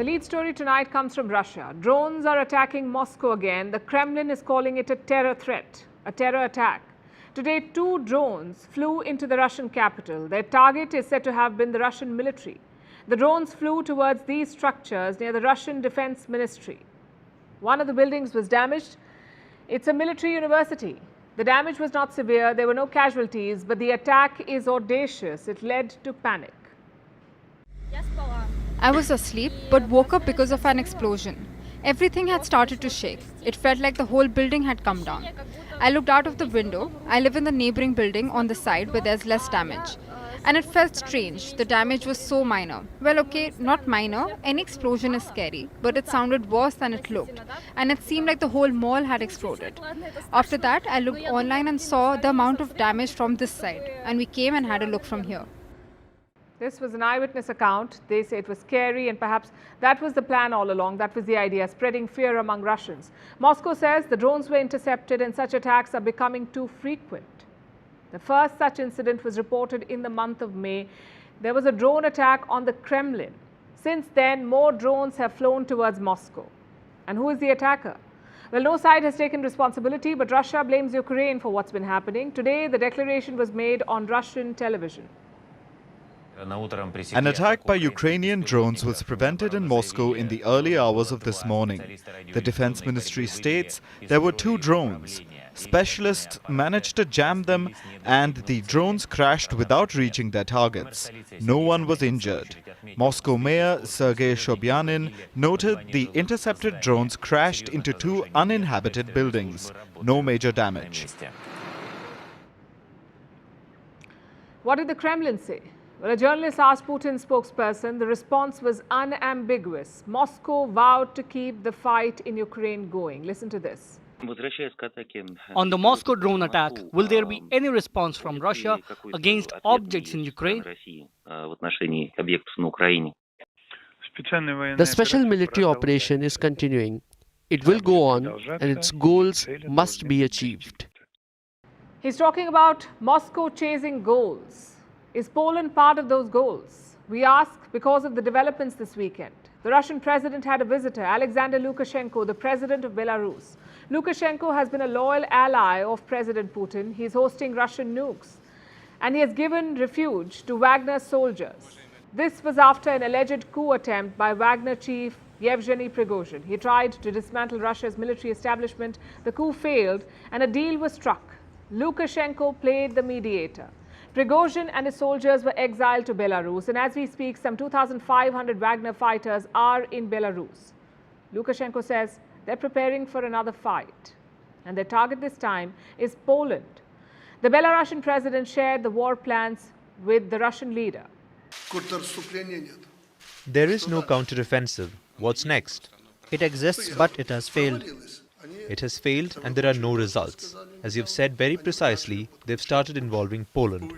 The lead story tonight comes from Russia. Drones are attacking Moscow again. The Kremlin is calling it a terror threat, a terror attack. Today, 2 drones flew into the Russian capital. Their target is said to have been the Russian military. The drones flew towards these structures near the Russian Defense Ministry. One of the buildings was damaged. It's a military university. The damage was not severe. There were no casualties, but the attack is audacious. It led to panic. I was asleep but woke up because of an explosion. Everything had started to shake. It felt like the whole building had come down. I looked out of the window. I live in the neighboring building on the side where there's less damage. And it felt strange. The damage was so minor. Well, okay, not minor. Any explosion is scary, but it sounded worse than it looked. And it seemed like the whole mall had exploded. After that, I looked online and saw the amount of damage from this side. And we came and had a look from here. This was an eyewitness account. They say it was scary, and perhaps that was the plan all along. That was the idea, spreading fear among Russians. Moscow says the drones were intercepted and such attacks are becoming too frequent. The first such incident was reported in the month of May. There was a drone attack on the Kremlin. Since then, more drones have flown towards Moscow. And who is the attacker? Well, no side has taken responsibility, but Russia blames Ukraine for what's been happening. Today, the declaration was made on Russian television. An attack by Ukrainian drones was prevented in Moscow in the early hours of this morning. The Defense Ministry states there were 2 drones. Specialists managed to jam them and the drones crashed without reaching their targets. No one was injured. Moscow Mayor Sergei Sobyanin noted the intercepted drones crashed into 2 uninhabited buildings. No major damage. What did the Kremlin say? Well, a journalist asked Putin's spokesperson. The response was unambiguous. Moscow vowed to keep the fight in Ukraine going. Listen to this. On the Moscow drone attack, will there be any response from Russia against objects in Ukraine? The special military operation is continuing. It will go on, and its goals must be achieved. He's talking about Moscow chasing goals. Is Poland part of those goals? We ask because of the developments this weekend. The Russian president had a visitor, Alexander Lukashenko, the president of Belarus. Lukashenko has been a loyal ally of President Putin. He's hosting Russian nukes. And he has given refuge to Wagner soldiers. This was after an alleged coup attempt by Wagner chief Yevgeny Prigozhin. He tried to dismantle Russia's military establishment. The coup failed and a deal was struck. Lukashenko played the mediator. Prigozhin and his soldiers were exiled to Belarus, and as we speak, some 2,500 Wagner fighters are in Belarus. Lukashenko says they're preparing for another fight, and their target this time is Poland. The Belarusian president shared the war plans with the Russian leader. There is no counteroffensive. What's next? It exists, but it has failed. It has failed and there are no results. As you've said very precisely, they've started involving Poland.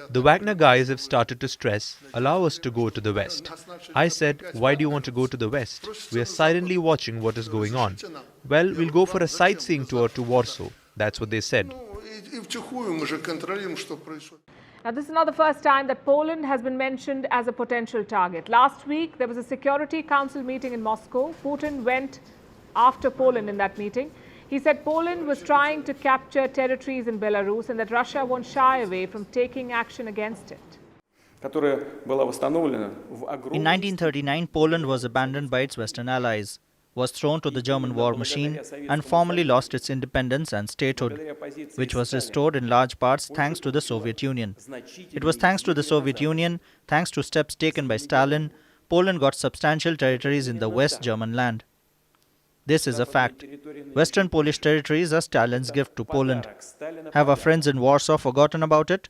The Wagner guys have started to stress, allow us to go to the West. I said, why do you want to go to the West? We are silently watching what is going on. Well, we'll go for a sightseeing tour to Warsaw. That's what they said. Now, this is not the first time that Poland has been mentioned as a potential target. Last week, there was a Security Council meeting in Moscow. Putin went after Poland in that meeting. He said Poland was trying to capture territories in Belarus and that Russia won't shy away from taking action against it. In 1939, Poland was abandoned by its Western allies, was thrown to the German war machine, and formally lost its independence and statehood, which was restored in large parts thanks to the Soviet Union. It was thanks to the Soviet Union, thanks to steps taken by Stalin, Poland got substantial territories in the West German land. This is a fact. Western Polish territories are Stalin's gift to Poland. Have our friends in Warsaw forgotten about it?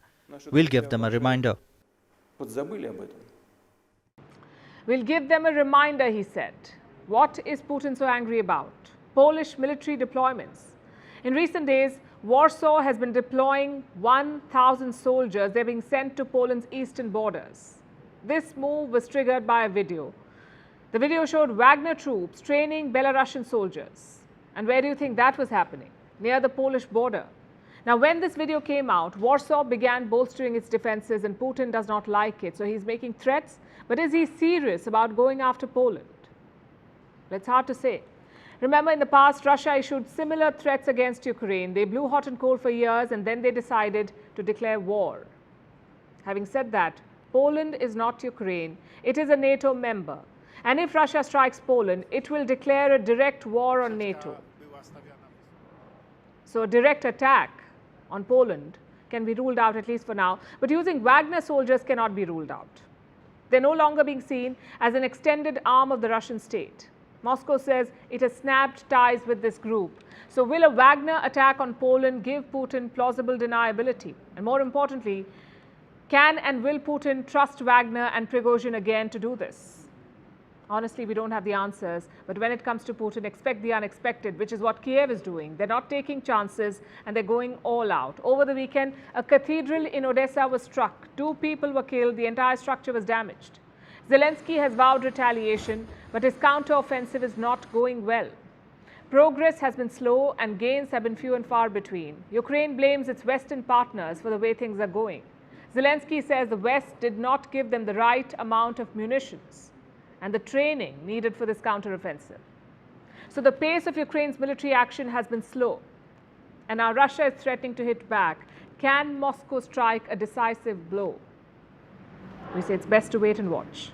We'll give them a reminder. We'll give them a reminder, he said. What is Putin so angry about? Polish military deployments. In recent days, Warsaw has been deploying 1,000 soldiers. They're being sent to Poland's eastern borders. This move was triggered by a video. The video showed Wagner troops training Belarusian soldiers. And where do you think that was happening? Near the Polish border. Now, when this video came out, Warsaw began bolstering its defenses and Putin does not like it. So he's making threats. But is he serious about going after Poland? It's hard to say. Remember, in the past, Russia issued similar threats against Ukraine. They blew hot and cold for years and then they decided to declare war. Having said that, Poland is not Ukraine. It is a NATO member. And if Russia strikes Poland, it will declare a direct war on NATO. So a direct attack on Poland can be ruled out, at least for now. But using Wagner soldiers cannot be ruled out. They're no longer being seen as an extended arm of the Russian state. Moscow says it has snapped ties with this group. So will a Wagner attack on Poland give Putin plausible deniability? And more importantly, can and will Putin trust Wagner and Prigozhin again to do this? Honestly, we don't have the answers. But when it comes to Putin, expect the unexpected, which is what Kiev is doing. They're not taking chances and they're going all out. Over the weekend, a cathedral in Odessa was struck. 2 people were killed. The entire structure was damaged. Zelensky has vowed retaliation, but his counter-offensive is not going well. Progress has been slow and gains have been few and far between. Ukraine blames its Western partners for the way things are going. Zelensky says the West did not give them the right amount of munitions and the training needed for this counteroffensive. So the pace of Ukraine's military action has been slow. And now Russia is threatening to hit back. Can Moscow strike a decisive blow? We say it's best to wait and watch.